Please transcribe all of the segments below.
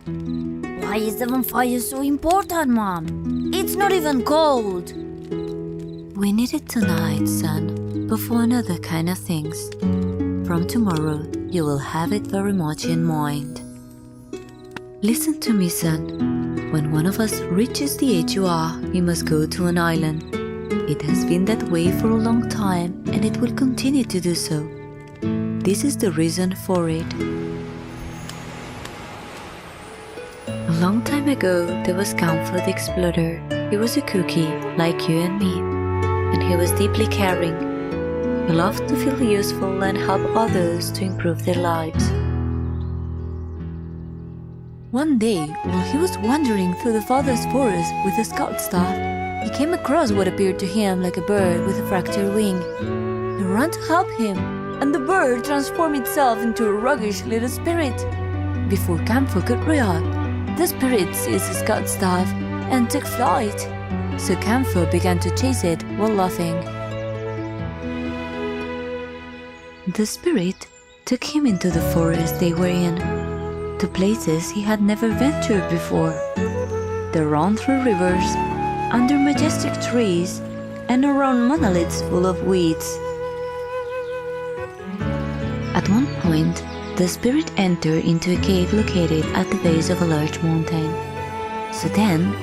Why is the bonfire so important, Mom? It's not even cold. We need it tonight, son, but for another kind of things. From tomorrow, you will have it very much in mind. Listen to me, son. When one of us reaches the age you are, we must go to an island. It has been that way for a long time, and it will continue to do so. This is the reason for it. A long time ago, there was Comfort the Explorer. He was a cookie, like you and me, and he was deeply caring. He loved to feel useful and help others to improve their lives. One day, while he was wandering through the farthest forest with a scout staff, he came across what appeared to him like a bird with a fractured wing. He ran to help him, and the bird transformed itself into a roguish little spirit. Before Camphor could react, the spirit seized his scout staff and took flight, so Camphor began to chase it while laughing. The spirit took him into the forest they were in, to places he had never ventured before. They ran through rivers, under majestic trees, and around monoliths full of weeds. At one point, the spirit entered into a cave located at the base of a large mountain. So then,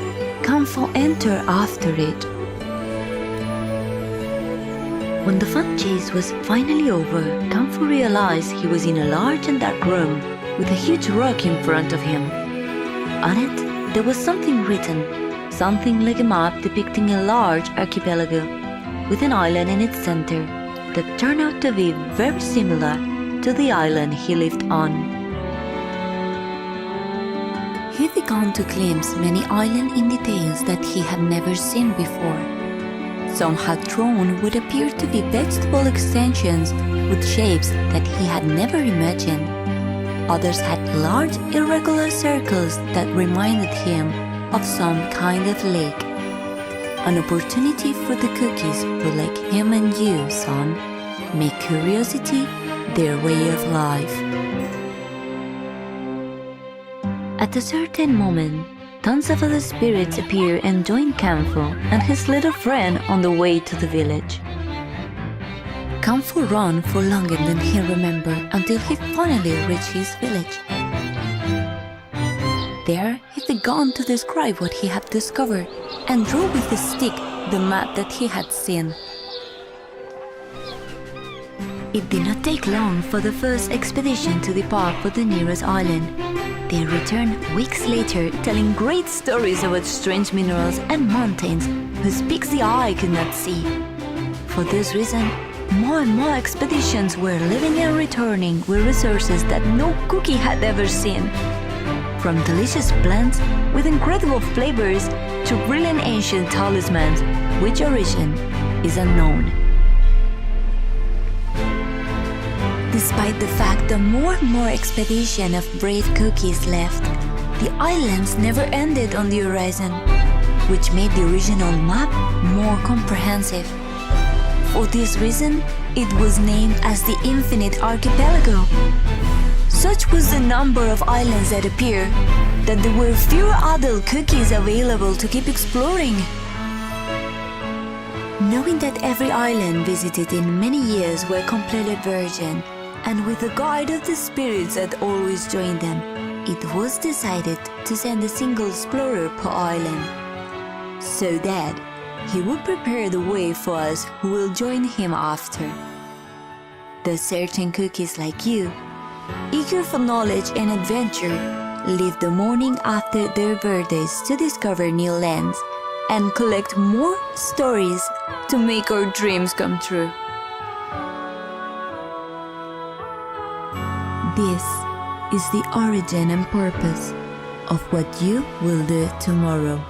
Camphor entered after it. When the fun chase was finally over, Camphor realized he was in a large and dark room with a huge rock in front of him. On it, there was something written, something like a map depicting a large archipelago, with an island in its center that turned out to be very similar to the island he lived on. He began to glimpse many islands in details that he had never seen before. Some had drawn what appeared to be vegetable extensions with shapes that he had never imagined. Others had large, irregular circles that reminded him of some kind of lake. An opportunity for the cookies who, like him and you, son, make curiosity their way of life. At a certain moment, tons of other spirits appear and join Camphor and his little friend on the way to the village. Camphor ran for longer than he remembered until he finally reached his village. There, he began to describe what he had discovered and drew with a stick the map that he had seen. It did not take long for the first expedition to depart for the nearest island. They returned weeks later, telling great stories about strange minerals and mountains whose peaks the eye could not see. For this reason, more and more expeditions were leaving and returning with resources that no cookie had ever seen. From delicious plants with incredible flavors to brilliant ancient talismans, which origin is unknown. Despite the fact that more and more expeditions of brave cookies left, the islands never ended on the horizon, which made the original map more comprehensive. For this reason, it was named as the Infinite Archipelago. Such was the number of islands that appeared that there were fewer adult cookies available to keep exploring. Knowing that every island visited in many years were completely virgin, and with the guide of the spirits that always joined them, it was decided to send a single explorer per island, so that he would prepare the way for us who will join him after. The certain cookies like you, eager for knowledge and adventure, live the morning after their birthdays to discover new lands and collect more stories to make our dreams come true. This is the origin and purpose of what you will do tomorrow.